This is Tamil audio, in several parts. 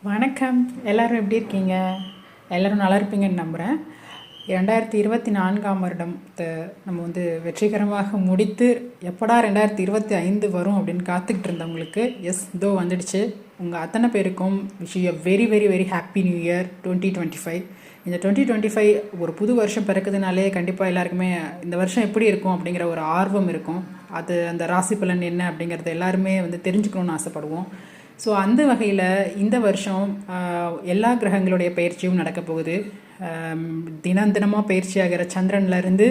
வணக்கம். எல்லோரும் எப்படி இருக்கீங்க? எல்லோரும் நல்லா இருப்பீங்கன்னு நம்புகிறேன். 2024ஆம் வருடத்தை நம்ம வெற்றிகரமாக முடித்து எப்படா 2025 வரும் அப்படின்னு காத்துக்கிட்டு இருந்தவங்களுக்கு இதோ வந்துடுச்சு. உங்கள் அத்தனை பேருக்கும் wish you very very very happy new year 2025. இந்த 2025 ஒரு புது வருஷம் பிறக்குதுனாலே கண்டிப்பாக எல்லாருக்குமே இந்த வருஷம் எப்படி இருக்கும் அப்படிங்கிற ஒரு ஆர்வம் இருக்கும். அது அந்த ராசி பலன் என்ன அப்படிங்கிறத எல்லாருமே தெரிஞ்சுக்கணுன்னு ஆசைப்படுவோம். ஸோ அந்த வகையில் இந்த வருஷம் எல்லா கிரகங்களுடைய பயிற்சியும் நடக்க போகுது. தினமாக பயிற்சியாகிற சந்திரன்லேருந்து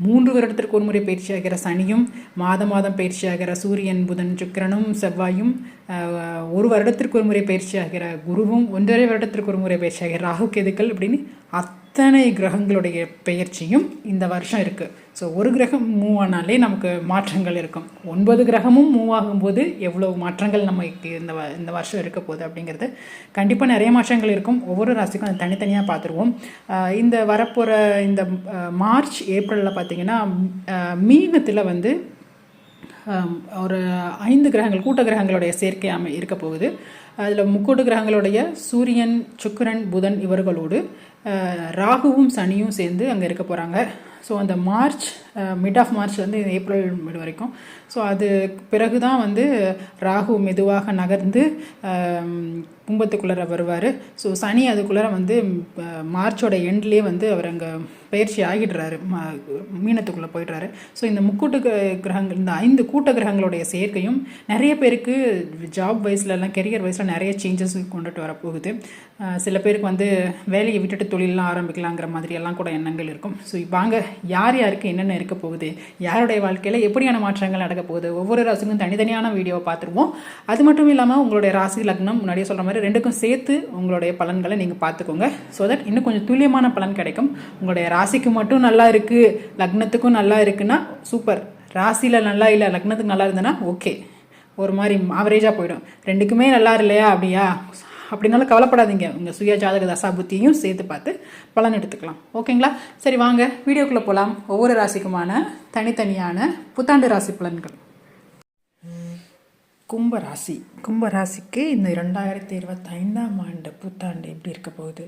3 வருடத்திற்கு ஒரு முறை பயிற்சியாகிற சனியும், மாதம் பயிற்சியாகிற சூரியன், புதன், சுக்கிரனும், செவ்வாயும், ஒரு வருடத்திற்கு ஒரு முறை பயிற்சியாகிற குருவும், 1.5 வருடத்திற்கு ஒரு முறை பயிற்சியாகிற ராகு கேதுக்கள் அப்படின்னு அத்தனை கிரகங்களுடைய பெயர்ச்சியும் இந்த வருஷம் இருக்குது. ஸோ ஒரு கிரகம் மூவ் ஆனாலே நமக்கு மாற்றங்கள் இருக்கும். 9 கிரகமும் மூவ் ஆகும்போது எவ்வளோ மாற்றங்கள் நமக்கு இந்த வருஷம் இருக்க போகுது அப்படிங்கிறது கண்டிப்பாக நிறைய மாற்றங்கள் இருக்கும். ஒவ்வொரு ராசிக்கும் அதை தனித்தனியாக பார்த்துருவோம். இந்த வரப்போகிற இந்த மார்ச் ஏப்ரலில் பார்த்திங்கன்னா மீனத்தில் ஒரு 5 கிரகங்கள் கூட்ட கிரகங்களுடைய சேர்க்கை இருக்க போகுது. அதில் முக்கூட்டு கிரகங்களுடைய சூரியன், சுக்கிரன், புதன் இவர்களோடு ராகுவும் சனியும் சேர்ந்து அங்கே இருக்க போகிறாங்க. ஸோ அந்த மார்ச் மிட் ஆஃப் மார்ச்லேருந்து ஏப்ரல் மிட் வரைக்கும். ஸோ அது பிறகு தான் ராகு மெதுவாக நகர்ந்து கும்பத்துக்குள்ளே வருவார். ஸோ சனி அதுக்குள்ளே மார்ச்சோட எண்ட்லேயே அவர் அங்கே பயிற்சி ஆகிடுறாரு, மீனத்துக்குள்ளே போயிடுறாரு. ஸோ இந்த முக்கூட்டு கிரகங்கள், இந்த 5 கூட்ட கிரகங்களுடைய சேர்க்கையும் நிறைய பேருக்கு ஜாப் வைஸ்லலாம், கெரியர் வைஸில் நிறைய சேஞ்சஸ் கொண்டுட்டு வரப்போகுது. சில பேருக்கு வேலையை விட்டுட்டு தொழிலெலாம் ஆரம்பிக்கலாங்கிற மாதிரியெல்லாம் கூட எண்ணங்கள் இருக்கும். ஸோ வாங்க, யார் யாருக்கு என்னென்ன இருக்க போகுது, யாருடைய வாழ்க்கையில் எப்படியான மாற்றங்கள் நடக்க போகுது, ஒவ்வொரு ராசிக்கும் தனித்தனியான வீடியோவை பார்த்துருவோம். அது மட்டும் இல்லாமல் உங்களுடைய ராசி லக்னம் முன்னாடியே சொல்கிற மாதிரி ரெண்டுக்கும் சேர்த்து உங்களுடைய பலன்களை நீங்கள் பார்த்துக்கோங்க. ஸோ தட் இன்னும் கொஞ்சம் துல்லியமான பலன் கிடைக்கும். உங்களுடைய ராசிக்கு மட்டும் நல்லா இருக்குது, லக்னத்துக்கும் நல்லா இருக்குன்னா சூப்பர். ராசியில் நல்லா இல்லை, லக்னத்துக்கு நல்லா இருந்ததுன்னா ஓகே, ஒரு மாதிரி ஆவரேஜாக போயிடும். ரெண்டுக்குமே நல்லா இல்லையா அப்படின்னாலும் கவலைப்படாதீங்க. உங்கள் சுய ஜாதக தசா புத்தியும் சேர்த்து பார்த்து பலன் எடுத்துக்கலாம். ஓகேங்களா? சரி, வாங்க வீடியோக்குள்ளே போகலாம். ஒவ்வொரு ராசிக்குமான தனித்தனியான புத்தாண்டு ராசி பலன்கள். கும்பராசிக்கு இந்த 2025ஆம் ஆண்டு புத்தாண்டு எப்படி இருக்க போகுது?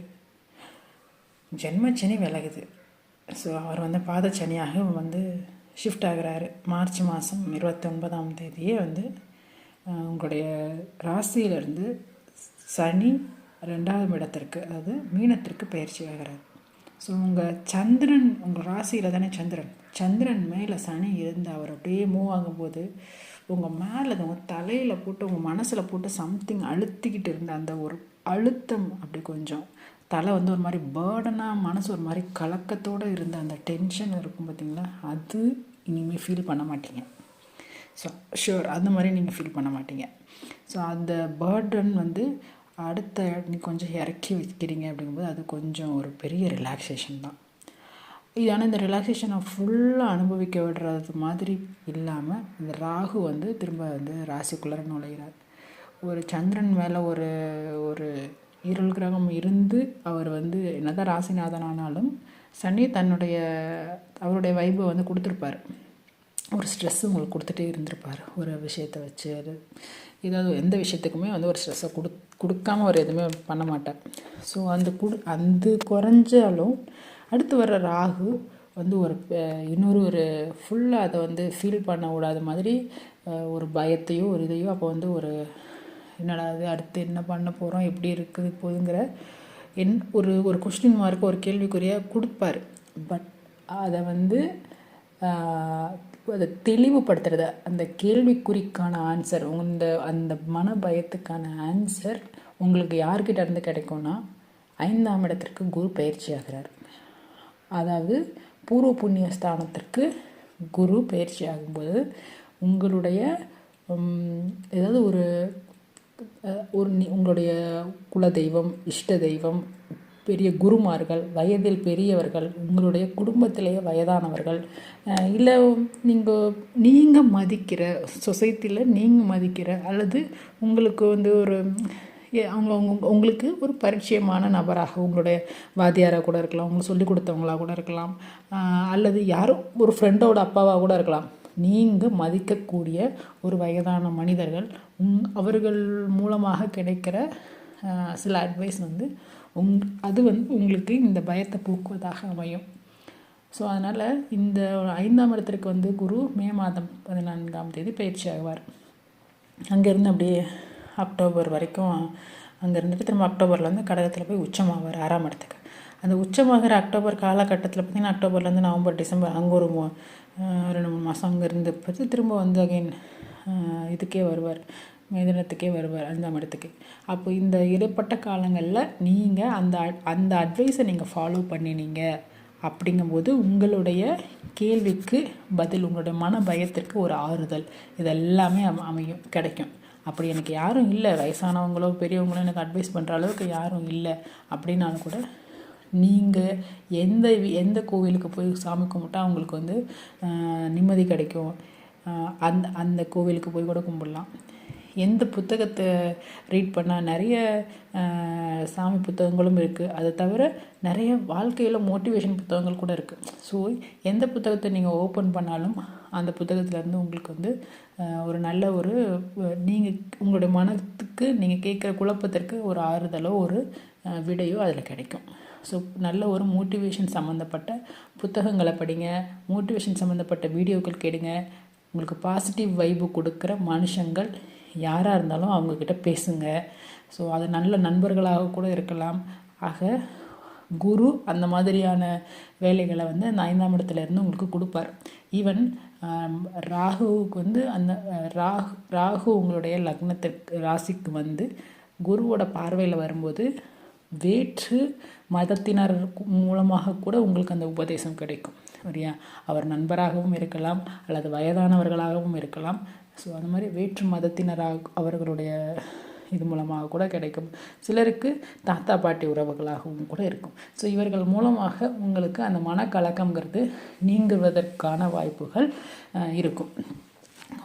ஜென்மச்சனி விலகுது. ஸோ அவர் பாதச்சனியாக ஷிஃப்ட் ஆகிறாரு. மார்ச் மாதம் 29ஆம் தேதியே உங்களுடைய ராசியிலிருந்து சனி 2ஆம் இடத்திற்கு, அதாவது மீனத்திற்கு பயிற்சி ஆகிறார். ஸோ உங்கள் ராசியில் தானே சந்திரன் மேலே சனி இருந்து அவர் அப்படியே மூவ் ஆகும்போது உங்கள் மேலே உங்கள் தலையில் போட்டு, உங்கள் மனசில் போட்டு சம்திங் அழுத்திக்கிட்டு இருந்த அந்த ஒரு அழுத்தம், அப்படி கொஞ்சம் தலை ஒரு மாதிரி பேர்டனாக, மனசு ஒரு மாதிரி கலக்கத்தோடு இருந்த அந்த டென்ஷன் இருக்கும் பார்த்தீங்களா, அது இனிமேல் ஃபீல் பண்ண மாட்டீங்க. ஸோ ஷுர், அந்த மாதிரி நீங்கள் ஃபீல் பண்ண மாட்டீங்க. ஸோ அந்த பேர்டன் அடுத்த நீ கொஞ்சம் இறக்கி வைக்கிறீங்க அப்படிங்கும்போது அது கொஞ்சம் ஒரு பெரிய ரிலாக்ஸேஷன் தான். ஆனால் இந்த ரிலாக்ஸேஷனை ஃபுல்லாக அனுபவிக்க விடுறது மாதிரி இல்லாமல் இந்த ராகு திரும்ப ராசிக்குள்ளே நுழைகிறார். ஒரு சந்திரன் மேலே ஒரு இருள் கிரகம் இருந்து அவர் என்னதான் ராசிநாதன் ஆனாலும் சனி அவருடைய வைபை கொடுத்துருப்பார். ஒரு ஸ்ட்ரெஸ் உங்களுக்கு கொடுத்துட்டே இருந்திருப்பார். ஒரு விஷயத்தை வச்சு ஏதாவது எந்த விஷயத்துக்குமே ஒரு ஸ்ட்ரெஸ்ஸை கொடுக்காம அவர் எதுவுமே பண்ண மாட்டார். ஸோ அந்த குறைஞ்சாலும் அடுத்து வர்ற ராகு ஒரு ஃபுல்லாக அதை ஃபீல் பண்ண விடாத மாதிரி ஒரு பயத்தையோ ஒரு இதையோ அப்போ ஒரு என்னடா அது, அடுத்து என்ன பண்ண போகிறோம், எப்படி இருக்குது போகுதுங்கிற ஒரு கொஸ்டின் மார்க்கு, ஒரு கேள்விக்குறியாக கொடுப்பார். பட் அதை அதை தெளிவுபடுத்துறது, அந்த கேள்விக்குறிக்கான ஆன்சர், அந்த மன பயத்துக்கான ஆன்சர் உங்களுக்கு யார்கிட்ட இருந்து கிடைக்கும்னா 5ஆம் இடத்திற்கு குரு பயிற்சி ஆகிறார். அதாவது பூர்வ புண்ணிய ஸ்தானத்திற்கு குரு பயிற்சி ஆகும்போது உங்களுடைய ஏதாவது உங்களுடைய குலதெய்வம், இஷ்ட தெய்வம், பெரிய குருமார்கள், வயதில் பெரியவர்கள், உங்களுடைய குடும்பத்திலேயே வயதானவர்கள், இல்லை நீங்கள் மதிக்கிற சொசைட்டியில் நீங்கள் மதிக்கிற, அல்லது உங்களுக்கு உங்களுக்கு ஒரு பரிச்சயமான நபராக, உங்களுடைய வாத்தியாராக கூட இருக்கலாம், உங்களுக்கு சொல்லிக் கொடுத்தவங்களாக கூட இருக்கலாம், அல்லது யாரும் ஒரு ஃப்ரெண்டோட அப்பாவாக கூட இருக்கலாம். நீங்கள் மதிக்கக்கூடிய ஒரு வயதான மனிதர்கள், அவர்கள் மூலமாக கிடைக்கிற சில அட்வைஸ் வந்து அது வந்து உங்களுக்கு இந்த பயத்தை போக்குவதாக அமையும். ஸோ அதனால் இந்த 5ஆம் இடத்திற்கு வந்து குரு மே மாதம் 14ஆம் தேதி பயிற்சி ஆகுவார். அங்கேருந்து அப்படியே அக்டோபர் வரைக்கும் அங்கே இருந்துட்டு திரும்ப அக்டோபர்லேருந்து கடகத்தில் போய் உச்சமாவார் 6ஆம் இடத்துக்கு. அந்த உச்சமாகிற அக்டோபர் காலகட்டத்தில் பார்த்திங்கன்னா அக்டோபர்லேருந்து நவம்பர் டிசம்பர் அங்கே ஒரு 2-3 மாதம் அங்கே இருந்து பார்த்து திரும்ப வந்து அகைன் இதுக்கே வருவார், மிதுனத்துக்கே வருவார் 5ஆம் இடத்துக்கு. அப்போ இந்த இடைப்பட்ட காலங்களில் நீங்கள் அந்த அட்வைஸை நீங்கள் ஃபாலோ பண்ணினீங்க அப்படிங்கும்போது உங்களுடைய கேள்விக்கு பதில், உங்களுடைய மன பயத்திற்கு ஒரு ஆறுதல், இதெல்லாமே அமையும், கிடைக்கும். அப்படி எனக்கு யாரும் இல்லை, வயசானவங்களோ பெரியவங்களோ எனக்கு அட்வைஸ் பண்ணுற அளவுக்கு யாரும் இல்லை அப்படின்னாலும் கூட நீங்கள் எந்த கோவிலுக்கு போய் சாமி கும்பிட்டா உங்களுக்கு வந்து நிம்மதி கிடைக்கும், அந்த கோவிலுக்கு போய் கூட கும்பிடலாம். எந்த புத்தகத்தை ரீட் பண்ணால் நிறைய சாமி புத்தகங்களும் இருக்குது. அதை தவிர நிறைய வாழ்க்கையில் மோட்டிவேஷன் புத்தகங்கள் கூட இருக்குது. ஸோ எந்த புத்தகத்தை நீங்கள் ஓப்பன் பண்ணாலும் அந்த புத்தகத்துலேருந்து உங்களுக்கு வந்து ஒரு நல்ல ஒரு நீங்கள் உங்களுடைய மனத்துக்கு நீங்கள் கேட்குற குழப்பத்திற்கு ஒரு ஆறுதலோ ஒரு விடையோ அதில் கிடைக்கும். ஸோ நல்ல ஒரு மோட்டிவேஷன் சம்மந்தப்பட்ட புத்தகங்களை படிங்க, மோட்டிவேஷன் சம்மந்தப்பட்ட வீடியோக்கள் கேடுங்க. உங்களுக்கு பாசிட்டிவ் வைப்பு கொடுக்குற மனுஷங்கள் யாராக இருந்தாலும் அவங்கக்கிட்ட பேசுங்க. ஸோ அது நல்ல நண்பர்களாக கூட இருக்கலாம். ஆக குரு அந்த மாதிரியான வேலைகளை வந்து அந்த 5ஆம் இடத்துலேருந்து உங்களுக்கு கொடுப்பார். ஈவன் ராகுவுக்கு வந்து அந்த ராகு உங்களுடைய லக்னத்திற்கு ராசிக்கு வந்து குருவோட பார்வையில் வரும்போது வேற்று மதத்தினர் மூலமாக கூட உங்களுக்கு அந்த உபதேசம் கிடைக்கும். சரியா? அவர் நண்பராகவும் இருக்கலாம் அல்லது வயதானவர்களாகவும் இருக்கலாம். ஸோ அந்த மாதிரி வேற்று மதத்தினராக அவர்களுடைய இது மூலமாக கூட கிடைக்கும். சிலருக்கு தாத்தா பாட்டி உறவுகளாகவும் கூட இருக்கும். ஸோ இவர்கள் மூலமாக உங்களுக்கு அந்த மனக்கலக்கங்கிறது நீங்குவதற்கான வாய்ப்புகள் இருக்கும்.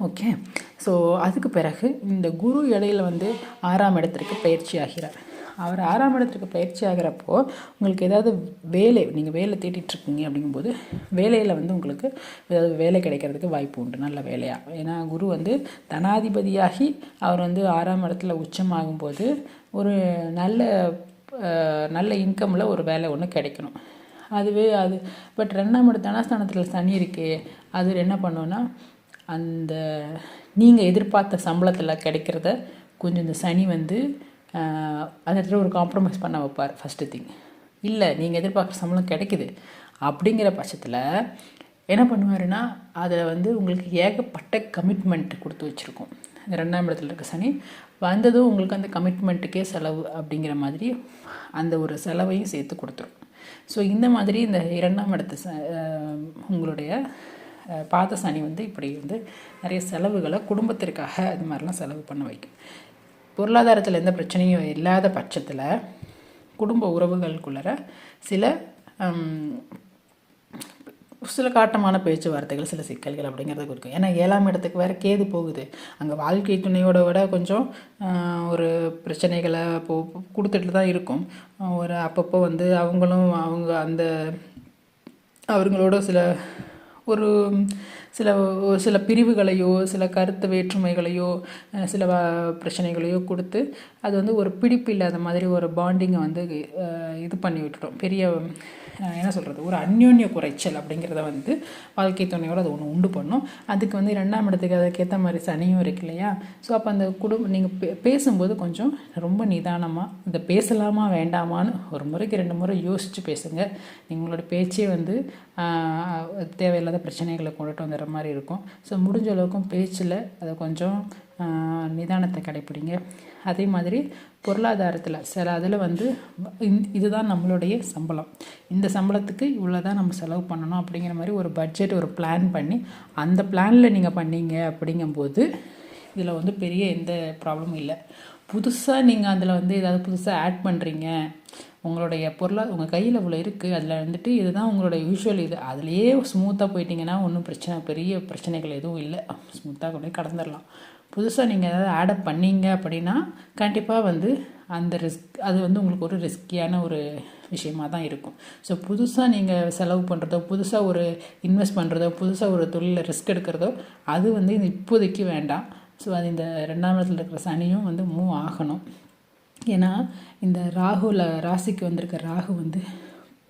ஓகே. ஸோ அதுக்கு பிறகு இந்த குரு இடையில் வந்து 6ஆம் இடத்திற்கு பயிற்சி ஆகிறார். அவர் 6ஆம் இடத்திற்கு பயிற்சி ஆகிறப்போ உங்களுக்கு ஏதாவது நீங்கள் வேலை தேடிட்டுருக்கீங்க அப்படிங்கும்போது வேலையில் வந்து உங்களுக்கு ஏதாவது வேலை கிடைக்கிறதுக்கு வாய்ப்பு உண்டு, நல்ல வேலையாக. ஏன்னா குரு வந்து தனாதிபதியாகி அவர் வந்து 6ஆம் இடத்துல உச்சமாகும்போது ஒரு நல்ல இன்கமில் ஒரு வேலை ஒன்று கிடைக்கணும். பட் 2ஆம் இடம் தனஸ்தானத்தில் சனி இருக்கே, அது என்ன பண்ணோன்னா அந்த நீங்கள் எதிர்பார்த்த சம்பளத்தில் கிடைக்கிறத கொஞ்சம் இந்த சனி வந்து அந்த இடத்துல ஒரு காம்ப்ரமைஸ் பண்ண வைப்பார். First thing. இல்லை நீங்கள் எதிர்பார்க்குற சம்பளம் கிடைக்குது அப்படிங்கிற பட்சத்தில் என்ன பண்ணுவாருன்னா அதில் வந்து உங்களுக்கு ஏகப்பட்ட கமிட்மெண்ட் கொடுத்து வச்சுருக்கோம். இந்த 2ஆம் இடத்துல இருக்க சனி வந்ததும் உங்களுக்கு அந்த கமிட்மெண்ட்டுக்கே செலவு அப்படிங்கிற மாதிரி அந்த ஒரு செலவையும் சேர்த்து கொடுத்துரும். ஸோ இந்த மாதிரி இந்த 2ஆம் இடத்து உங்களுடைய பாத சனி வந்து இப்படி வந்து நிறைய செலவுகளை குடும்பத்திற்காக இது மாதிரிலாம் செலவு பண்ண வைக்கும். பொருளாதாரத்தில் எந்த பிரச்சனையும் இல்லாத பட்சத்தில் குடும்ப உறவுகளுக்குள்ள சில காட்டமான பேச்சுவார்த்தைகள், சில சிக்கல்கள் அப்படிங்கிறதுக்கு இருக்கும். ஏன்னா 7ஆம் இடத்துக்கு வேறு கேது போகுது. அங்கே வாழ்க்கை துணையோட விட கொஞ்சம் ஒரு பிரச்சனைகளை கொடுத்துட்டு தான் இருக்கும். ஒரு அப்பப்போ வந்து அவங்களோட சில பிரிவுகளையோ சில கருத்து வேற்றுமைகளையோ சில பிரச்சனைகளையோ கொடுத்து அது வந்து ஒரு பிடிப்பு இல்லாத மாதிரி ஒரு பாண்டிங்கை வந்து இது பண்ணி விட்டுட்டோம். பெரிய என்ன சொல்கிறது, ஒரு அந்யோன்ய குறைச்சல் அப்படிங்கிறத வந்து வாழ்க்கை துணையோடு அது ஒன்று உண்டு பண்ணும். அதுக்கு வந்து 2ஆம் இடத்துக்கு அதுக்கேற்ற மாதிரி சனியும் இருக்கு இல்லையா? ஸோ அப்போ அந்த நீங்கள் பேசும்போது கொஞ்சம் ரொம்ப நிதானமாக இதை பேசலாமா வேண்டாமான்னு ஒரு முறைக்கு 2 முறை யோசித்து பேசுங்க. உங்களோட பேச்சே வந்து தேவையில்லாத பிரச்சனைகளை கொண்டுட்டு வந்துடுற மாதிரி இருக்கும். ஸோ முடிஞ்ச அளவுக்கும் பேச்சில் அதை கொஞ்சம் நிதானத்தை கடைப்பிடிங்க. அதே மாதிரி பொருளாதாரத்தில் அதில் வந்து இதுதான் நம்மளுடைய சம்பளம், இந்த சம்பளத்துக்கு இவ்வளோ தான் நம்ம செலவு பண்ணணும் அப்படிங்கிற மாதிரி ஒரு பட்ஜெட், ஒரு பிளான் பண்ணி அந்த பிளானில் நீங்கள் பண்ணீங்க அப்படிங்கும்போது இதில் வந்து பெரிய எந்த ப்ராப்ளமும் இல்லை. புதுசாக நீங்கள் அதில் வந்து ஏதாவது புதுசாக ஆட் பண்ணுறீங்க, உங்களுடைய உங்கள் கையில் இவ்வளோ இருக்குது, அதில் வந்துட்டு இதுதான் உங்களோட யூஷுவல் இது, அதுலேயே ஸ்மூத்தாக போயிட்டீங்கன்னா ஒன்றும் பெரிய பிரச்சனைகள் எதுவும் இல்லை, ஸ்மூத்தாக கொண்டு கடந்துடலாம். புதுசாக நீங்கள் ஏதாவது ஆடப் பண்ணீங்க அப்படின்னா கண்டிப்பாக வந்து அந்த அது வந்து உங்களுக்கு ஒரு ரிஸ்கியான ஒரு விஷயமாக தான் இருக்கும். ஸோ புதுசாக நீங்கள் செலவு பண்ணுறதோ, புதுசாக ஒரு இன்வெஸ்ட் பண்ணுறதோ, புதுசாக ஒரு தொழிலில் ரிஸ்க் எடுக்கிறதோ அது வந்து இப்போதைக்கு வேண்டாம். ஸோ அது இந்த 2ஆம் இடத்துல இருக்கிற சனியும் வந்து மூவ் ஆகணும். ஏன்னா இந்த ராசிக்கு வந்திருக்க ராகு வந்து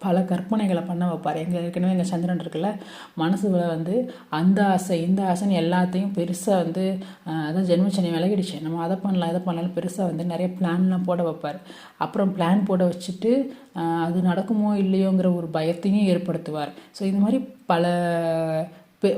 பல கற்பனைகளை பண்ண வைப்பார். ஏற்கனவே எங்கள் சந்திரன் இருக்குல்ல, மனசுல வந்து அந்த ஆசை இந்த ஆசைன்னு எல்லாத்தையும் பெருசாக வந்து அதான் ஜென்மச்சனி விலகிடுச்சு, நம்ம அதை பண்ணலாம் இதை பண்ணலாம் பெருசாக வந்து நிறைய பிளான்லாம் போட வைப்பார். அப்புறம் பிளான் போட வச்சுட்டு அது நடக்குமோ இல்லையோங்கிற ஒரு பயத்தையும் ஏற்படுத்துவார். ஸோ இந்த மாதிரி பல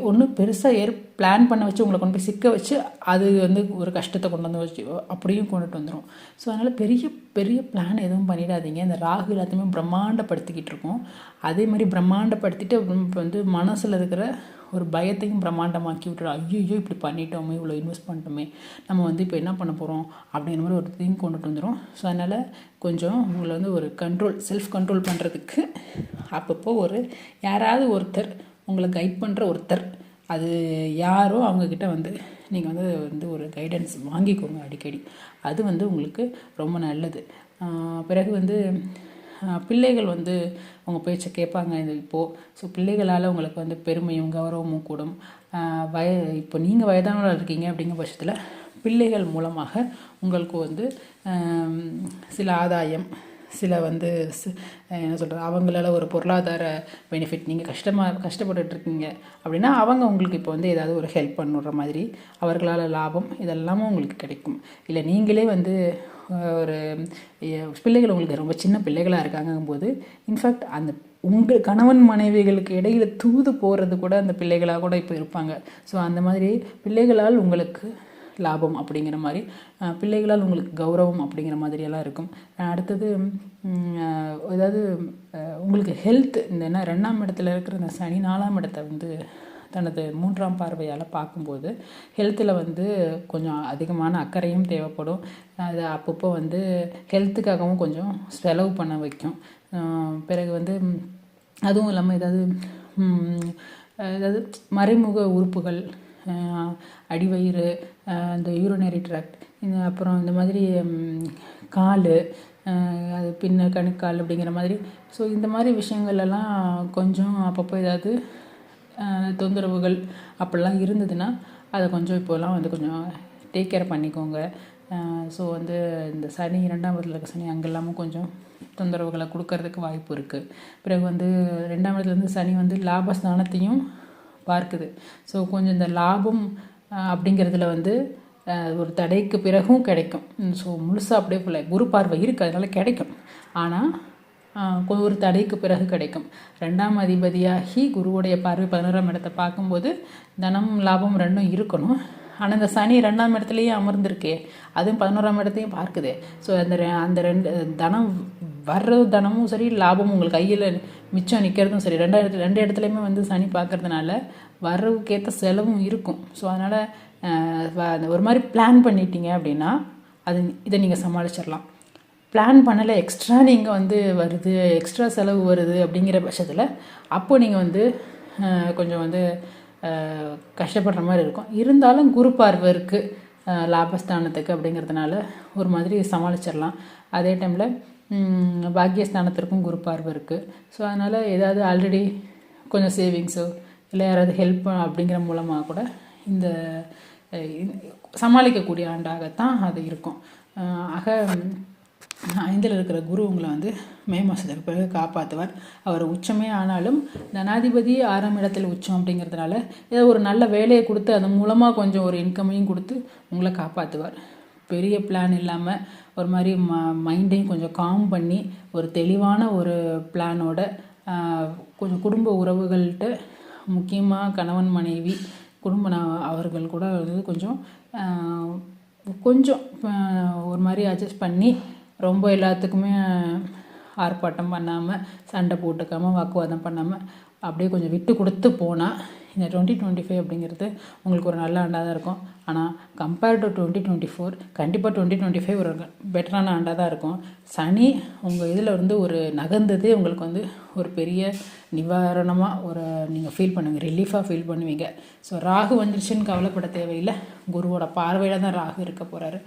ஒன்று பெருசாக பிளான் பண்ண வச்சு உங்களை கொண்டு போய் சிக்க வச்சு அது வந்து ஒரு கஷ்டத்தை கொண்டு வந்து வச்சு அப்படியும் கொண்டுட்டு வந்துடும். ஸோ அதனால் பெரிய பெரிய பிளான் எதுவும் பண்ணிடாதீங்க. இந்த ராகு எல்லாத்தையுமே பிரம்மாண்டப்படுத்திக்கிட்டு இருக்கோம். அதே மாதிரி பிரம்மாண்டப்படுத்திட்டு வந்து மனசில் இருக்கிற ஒரு பயத்தையும் பிரம்மாண்டமாக்கி விட்டுரும். ஐயோ இப்படி பண்ணிட்டோமே, இவ்வளோ இன்வெஸ்ட் பண்ணிட்டோமே, நம்ம வந்து இப்போ என்ன பண்ண போகிறோம் அப்படிங்கிற மாதிரி ஒரு திங் கொண்டுட்டு வந்துடும். ஸோ அதனால் கொஞ்சம் உங்களை வந்து ஒரு செல்ஃப் கண்ட்ரோல் பண்ணுறதுக்கு அப்பப்போ யாராவது ஒருத்தர் உங்களை கைட் பண்ணுற ஒருத்தர், அது யாரோ அவங்கக்கிட்ட வந்து நீங்கள் வந்து ஒரு கைடன்ஸ் வாங்கிக்கோங்க அடிக்கடி. அது வந்து உங்களுக்கு ரொம்ப நல்லது. பிறகு வந்து பிள்ளைகள் வந்து உங்கள் பேச்சை கேட்பாங்க இப்போது. ஸோ பிள்ளைகளால் உங்களுக்கு வந்து பெருமையும் கௌரவமும் கூடும். இப்போ நீங்கள் வயதானவராக இருக்கீங்க அப்படிங்கிற பட்சத்தில் பிள்ளைகள் மூலமாக உங்களுக்கு வந்து சில ஆதாயம், சில வந்து என்ன சொல்கிறது, அவங்களால ஒரு பொருளாதார பெனிஃபிட், நீங்கள் கஷ்டப்பட்டுட்ருக்கீங்க அப்படின்னா அவங்க உங்களுக்கு இப்போ வந்து ஏதாவது ஒரு ஹெல்ப் பண்ணுற மாதிரி அவர்களால் லாபம் இதெல்லாமும் உங்களுக்கு கிடைக்கும். இல்லை நீங்களே வந்து ஒரு பிள்ளைகள் உங்களுக்கு ரொம்ப சின்ன பிள்ளைகளாக இருக்காங்கும்போது இன்ஃபேக்ட் அந்த உங்கள் கணவன் மனைவிகளுக்கு இடையில் தூது போகிறது கூட அந்த பிள்ளைகளாக கூட இப்போ இருப்பாங்க. ஸோ அந்த மாதிரி பிள்ளைகளால் உங்களுக்கு லாபம் அப்படிங்கிற மாதிரி, பிள்ளைகளால் உங்களுக்கு கௌரவம் அப்படிங்கிற மாதிரியெல்லாம் இருக்கும். அடுத்தது ஏதாவது உங்களுக்கு ஹெல்த், இந்த 2ஆம் இடத்துல இருக்கிற இந்த சனி 4ஆம் இடத்தை வந்து தனது 3ஆம் பார்வையால் பார்க்கும்போது ஹெல்த்தில் வந்து கொஞ்சம் அதிகமான அக்கறையும் தேவைப்படும். அது அப்பப்போ வந்து ஹெல்த்துக்காகவும் கொஞ்சம் செலவு பண்ண வைக்கும். பிறகு வந்து அதுவும் இல்லாமல் ஏதாவது மறைமுக உறுப்புகள், அடிவயிறு, இந்த யூரினரி ட்ராக்ட், அப்புறம் இந்த மாதிரி கால், அது கணுக்கால் அப்படிங்கிற மாதிரி. ஸோ இந்த மாதிரி விஷயங்கள்லாம் கொஞ்சம் அப்பப்போ ஏதாவது தொந்தரவுகள் அப்படிலாம் இருந்ததுன்னா அதை கொஞ்சம் இப்போலாம் வந்து கொஞ்சம் டேக் கேர் பண்ணிக்கோங்க. ஸோ வந்து இந்த சனி 2ஆம் இடத்துல இருக்க சனி அங்கெல்லாமும் கொஞ்சம் தொந்தரவுகளை கொடுக்கறதுக்கு வாய்ப்பு இருக்குது. பிறகு வந்து 2ஆம் இடத்துலேருந்து சனி வந்து லாபஸ்தானத்தையும் பார்க்குது. ஸோ கொஞ்சம் இந்த லாபம் அப்படிங்கிறதுல வந்து ஒரு தடைக்கு பிறகும் கிடைக்கும். ஸோ முழுசாக அப்படியே ஃபுல்லாக குரு பார்வை இருக்குது, அதனால் கிடைக்கும். ஆனால் ஒரு தடைக்கு பிறகு கிடைக்கும். 2ஆம் அதிபதியாகி குருவுடைய பார்வை 11ஆம் இடத்தை பார்க்கும்போது தனம் லாபம் ரெண்டும் இருக்கணும். ஆனால் இந்த சனி 2ஆம் இடத்துலையே அமர்ந்திருக்கே, அதுவும் 11ஆம் இடத்தையும் பார்க்குது. ஸோ அந்த தனம் தனமும் சரி, லாபமும் உங்களுக்கு கையில் மிச்சம் நிற்கிறதும் சரி, ரெண்டு இடத்துலையுமே வந்து சனி பார்க்கறதுனால வரவுக்கேற்ற செலவும் இருக்கும். ஸோ அதனால் ஒரு மாதிரி பிளான் பண்ணிட்டீங்க அப்படின்னா இதை நீங்கள் சமாளிச்சிடலாம். பிளான் பண்ணலை, எக்ஸ்ட்ரா நீங்கள் வந்து வருது, எக்ஸ்ட்ரா செலவு வருது அப்படிங்கிற பட்சத்தில் அப்போ நீங்கள் வந்து கொஞ்சம் வந்து கஷ்டப்படுற மாதிரி இருக்கும். இருந்தாலும் குரு பார்வை இருக்குது லாபஸ்தானத்துக்கு அப்படிங்கிறதுனால ஒரு மாதிரி சமாளிச்சிடலாம். அதே டைமில் பாக்கியஸ்தானத்திற்கும் குரு பார்வை இருக்குது. ஸோ அதனால் ஏதாவது ஆல்ரெடி கொஞ்சம் சேவிங்ஸோ இல்லை யாராவது ஹெல்ப் அப்படிங்கிற மூலமாக கூட இந்த சமாளிக்கக்கூடிய ஆண்டாகத்தான் அது இருக்கும். ஆக 5ல் இருக்கிற குரு உங்களை வந்து மே மாதத்துக்கு பிறகு காப்பாற்றுவார். அவர் உச்சமே ஆனாலும் தனாதிபதி 6ஆம் இடத்துல உச்சம் அப்படிங்கிறதுனால ஏதோ ஒரு நல்ல வேலையை கொடுத்து அதன் மூலமாக கொஞ்சம் ஒரு இன்கமையும் கொடுத்து உங்களை காப்பாற்றுவார். பெரிய பிளான் இல்லாமல் ஒரு மாதிரி மைண்டையும் கொஞ்சம் காம் பண்ணி ஒரு தெளிவான ஒரு பிளானோட கொஞ்சம் குடும்ப உறவுகள்கிட்ட, முக்கியமாக கணவன் மனைவி அவர்கள் கூட வந்து கொஞ்சம் ஒரு மாதிரி அட்ஜஸ்ட் பண்ணி ரொம்ப எல்லாத்துக்குமே ஆர்ப்பாட்டம் பண்ணாமல், சண்டை போட்டுக்காமல், வாக்குவாதம் பண்ணாமல் அப்படியே கொஞ்சம் விட்டு கொடுத்து போனால் இந்த 2025 அப்படிங்கிறது உங்களுக்கு ஒரு நல்ல ஆண்டாக தான் இருக்கும். ஆனால் கம்பேர்ட் டு 2024 கண்டிப்பாக 2025 ஒரு பெட்டரான ஆண்டாக தான் இருக்கும். சனி உங்கள் இதில் வந்து ஒரு நகர்ந்ததே உங்களுக்கு வந்து ஒரு பெரிய நிவாரணமாக நீங்கள் ஃபீல் பண்ணுவீங்க, ரிலீஃபாக ஃபீல் பண்ணுவீங்க. ஸோ ராகு வந்துருச்சுன்னு கவலைப்பட தேவையில்லை. குருவோட பார்வையில் தான் ராகு இருக்க போகிறாரு.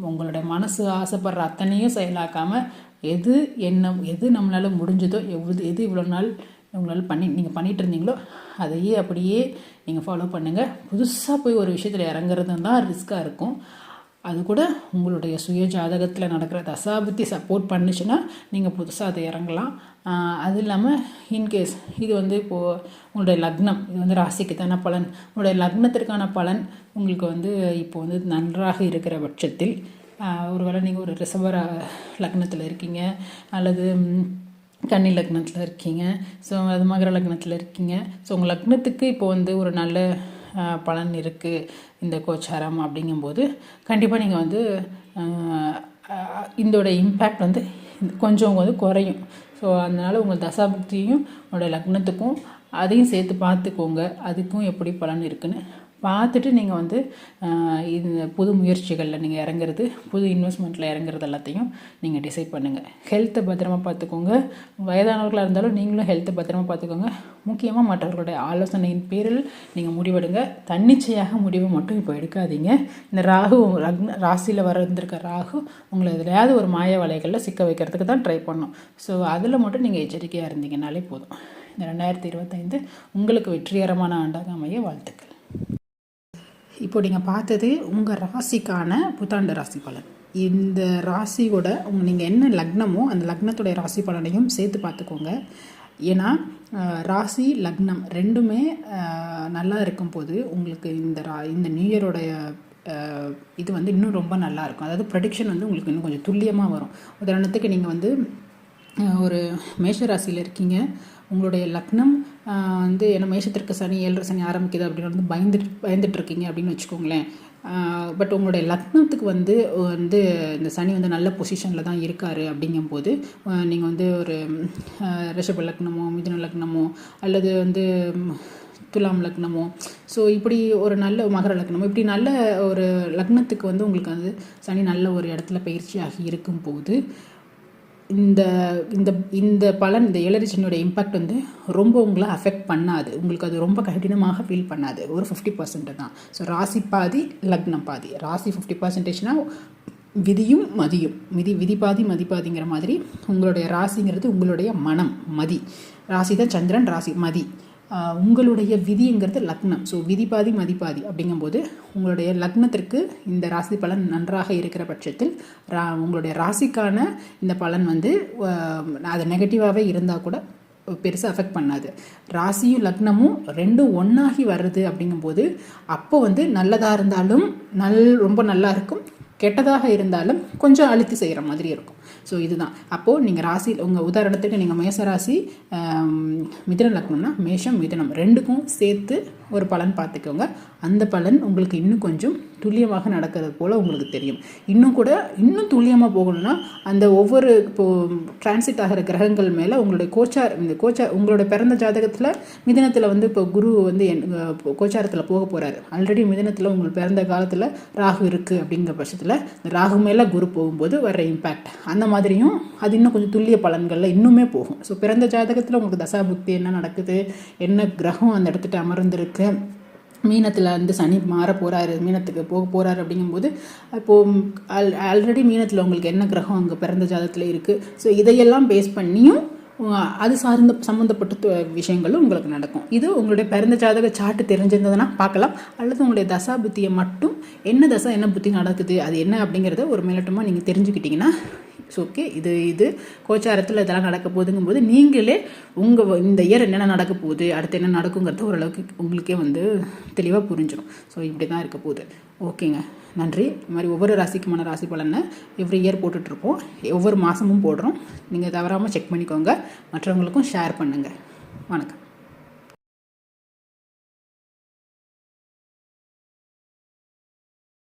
உங்களுடைய மனசு ஆசைப்படுற அத்தனையும் செயலாக்காமல் எது நம்மளால் முடிஞ்சதோ, எது இவ்வளோ நாள் உங்களால் நீங்கள் பண்ணிகிட்டு இருந்தீங்களோ அதையே அப்படியே நீங்கள் ஃபாலோ பண்ணுங்கள். புதுசாக போய் ஒரு விஷயத்தில் இறங்குறது தான் ரிஸ்க்காக இருக்கும். அது கூட உங்களுடைய சுய ஜாதகத்தில் நடக்கிற தசாபுத்தி சப்போர்ட் பண்ணுச்சுன்னா நீங்கள் புதுசாக அதை இறங்கலாம். அது இல்லாமல் இன்கேஸ் இது வந்து இப்போது உங்களுடைய லக்னம், இது வந்து ராசிக்கு தான பலன், உங்களுடைய லக்னத்திற்கான பலன் உங்களுக்கு வந்து இப்போ வந்து நன்றாக இருக்கிற பட்சத்தில், ஒருவேளை நீங்கள் ஒரு ரிஷப லக்னத்தில் இருக்கீங்க அல்லது கன்னி லக்னத்தில் இருக்கீங்க, ஸோ அது மகர லக்னத்தில் இருக்கீங்க, ஸோ உங்கள் லக்னத்துக்கு இப்போ வந்து ஒரு நல்ல பலன் இருக்குது இந்த கோச்சாரம் அப்படிங்கும்போது கண்டிப்பாக நீங்கள் வந்து இதோட இம்பேக்ட் வந்து கொஞ்சம் வந்து குறையும். ஸோ அதனால் உங்கள் தசாபுக்தியும் உங்களுடைய லக்னத்துக்கும் அதையும் சேர்த்து பார்த்துக்கோங்க, அதுக்கும் எப்படி பலன் இருக்குன்னு பார்த்துட்டு நீங்கள் வந்து இந்த புது முயற்சிகளில் நீங்கள் இறங்குறது, புது இன்வெஸ்ட்மெண்ட்டில் இறங்குறது எல்லாத்தையும் நீங்கள் டிசைட் பண்ணுங்கள். ஹெல்த்தை பத்திரமா பார்த்துக்கோங்க. வயதானவர்களாக இருந்தாலும் நீங்களும் ஹெல்த்தை பத்திரமா பார்த்துக்கோங்க. முக்கியமாக மற்றவர்களுடைய ஆலோசனையின் பேரில் நீங்கள் முடிவெடுங்க. தன்னிச்சையாக முடிவு மட்டும் இப்போ எடுக்காதீங்க. இந்த ராகு ராசியில் இருந்திருக்க ராகு உங்களை எதுலையாவது ஒரு மாய வலைகளில் சிக்க வைக்கிறதுக்கு தான் ட்ரை பண்ணோம். ஸோ அதில் மட்டும் நீங்கள் எச்சரிக்கையாக இருந்தீங்கனாலே போதும். இந்த 2025 உங்களுக்கு வெற்றிகரமான ஆண்டாக அமைய வாழ்த்துக்கள். இப்போ நீங்கள் பார்த்தது உங்கள் ராசிக்கான புத்தாண்டு ராசி பலன். இந்த ராசியோட நீங்கள் என்ன லக்னமோ அந்த லக்னத்துடைய ராசி பலனையும் சேர்த்து பார்த்துக்கோங்க. ஏன்னா ராசி லக்னம் ரெண்டுமே நல்லா இருக்கும்போது உங்களுக்கு இந்த நியூ இயரோடைய இது வந்து இன்னும் ரொம்ப நல்லாயிருக்கும். அதாவது ப்ரெடிக்ஷன் வந்து உங்களுக்கு இன்னும் கொஞ்சம் துல்லியமாக வரும். உதாரணத்துக்கு நீங்கள் வந்து ஒரு மேஷ ராசியில் இருக்கீங்க, உங்களுடைய லக்னம் வந்து ஏன்னா மேஷத்திற்கு சனி 7 சனி ஆரம்பிக்குது அப்படின்னு வந்து பயந்துட்டுருக்கீங்க அப்படின்னு வச்சுக்கோங்களேன். பட் உங்களுடைய லக்னத்துக்கு வந்து இந்த சனி வந்து நல்ல பொசிஷனில் தான் இருக்கார். அப்படிங்கும்போது நீங்கள் வந்து ஒரு ரிஷப லக்னமோ மிதுன லக்னமோ அல்லது வந்து துலாம் லக்னமோ, ஸோ இப்படி ஒரு நல்ல மகர லக்னமோ, இப்படி நல்ல ஒரு லக்னத்துக்கு வந்து உங்களுக்கு வந்து சனி நல்ல ஒரு இடத்துல பயிற்சியாகி இருக்கும்போது இந்த இந்த இந்த பலன், இந்த ஏழரை இம்பேக்ட் வந்து ரொம்ப உங்களை அஃபெக்ட் பண்ணாது. உங்களுக்கு அது ரொம்ப கடினமாக ஃபீல் பண்ணாது. ஒரு 50% தான். ஸோ ராசி பாதி லக்னம் பாதி. ராசி 50%னா விதியும் மதியும், விதி பாதி மதி பாதிங்கிற மாதிரி உங்களுடைய ராசிங்கிறது உங்களுடைய மனம், மதி. ராசி தான் சந்திரன், ராசி மதி. உங்களுடைய விதிங்கிறது லக்னம். ஸோ விதி பாதி மதிப்பாதி அப்படிங்கும்போது உங்களுடைய லக்னத்திற்கு இந்த ராசி பலன் நன்றாக இருக்கிற பட்சத்தில் உங்களுடைய ராசிக்கான இந்த பலன் வந்து அது நெகட்டிவாகவே இருந்தால் கூட பெருசாக அஃபெக்ட் பண்ணாது. ராசியும் லக்னமும் ரெண்டும் ஒன்றாகி வருது அப்படிங்கும்போது அப்போ வந்து நல்லதாக இருந்தாலும் ரொம்ப நல்லா இருக்கும், கெட்டதாக இருந்தாலும் கொஞ்சம் அழுத்தி செய்கிற மாதிரி இருக்கும். ஸோ இதுதான். அப்போது நீங்கள் ராசியில் உங்கள் உதாரணத்துக்கு நீங்கள் மேஷ ராசி மிதுன லக்னம்னா மேஷம் மிதுனம் ரெண்டுக்கும் சேர்த்து ஒரு பலன் பார்த்துக்கோங்க. அந்த பலன் உங்களுக்கு இன்னும் கொஞ்சம் துல்லியமாக நடக்கிறது போல் உங்களுக்கு தெரியும். இன்னும் துல்லியமாக போகணும்னா அந்த ஒவ்வொரு இப்போது டிரான்சிட் ஆகிற கிரகங்கள் மேலே உங்களுடைய கோச்சார் உங்களுடைய பிறந்த ஜாதகத்தில் மிதுனத்தில் வந்து இப்போ குரு வந்து கோச்சாரத்தில் போக போகிறாரு. ஆல்ரெடி மிதுனத்தில் உங்களுக்கு பிறந்த காலத்தில் ராகு இருக்குது அப்படிங்கிற பட்சத்தில் ராகு மேலே குரு போகும்போது வர்ற இம்பேக்ட் அந்த மாதிரியும் அது இன்னும் கொஞ்சம் துல்லிய பலன்களில் இன்னுமே போகும். ஸோ பிறந்த ஜாதகத்தில் உங்களுக்கு தசாபுக்தி என்ன நடக்குது, என்ன கிரகம் அந்த இடத்துட்டு அமர்ந்திருக்கு, மீனத்தில் வந்து சனி மாற போகிறாரு, மீனத்துக்கு போக போகிறாரு அப்படிங்கும்போது இப்போது ஆல்ரெடி மீனத்தில் உங்களுக்கு என்ன கிரகம் அங்கே பிறந்த ஜாதகத்தில் இருக்குது. ஸோ இதையெல்லாம் பேஸ் பண்ணியும் அது சம்மந்தப்பட்ட விஷயங்களும் உங்களுக்கு நடக்கும். இது உங்களுடைய பிறந்த ஜாதக சார்ட்டு தெரிஞ்சிருந்ததுன்னா பார்க்கலாம். அல்லது உங்களுடைய தசா புத்தியை மட்டும் என்ன தசா என்ன புத்தி நடக்குது அது என்ன அப்படிங்கிறத ஒரு மேலட்டமாக நீங்கள் தெரிஞ்சுக்கிட்டிங்கன்னா ஓகே, இது கோச்சாரத்தில் இதெல்லாம் நடக்க போகுதுங்கும்போது நீங்களே இந்த இயர் என்னென்ன நடக்க போகுது, அடுத்து என்ன நடக்குங்கிறது ஓரளவுக்கு உங்களுக்கே வந்து தெளிவாக புரிஞ்சிடும். ஸோ இப்படி தான் இருக்க போகுது. ஓகேங்க, நன்றி. இது மாதிரி ஒவ்வொரு ராசிக்குமான ராசி பலனை எவ்ரி இயர் போட்டுட்ருப்போம், ஒவ்வொரு மாதமும் போடுறோம். நீங்கள் தவறாமல் செக் பண்ணிக்கோங்க, மற்றவங்களுக்கும் ஷேர் பண்ணுங்கள். வணக்கம்.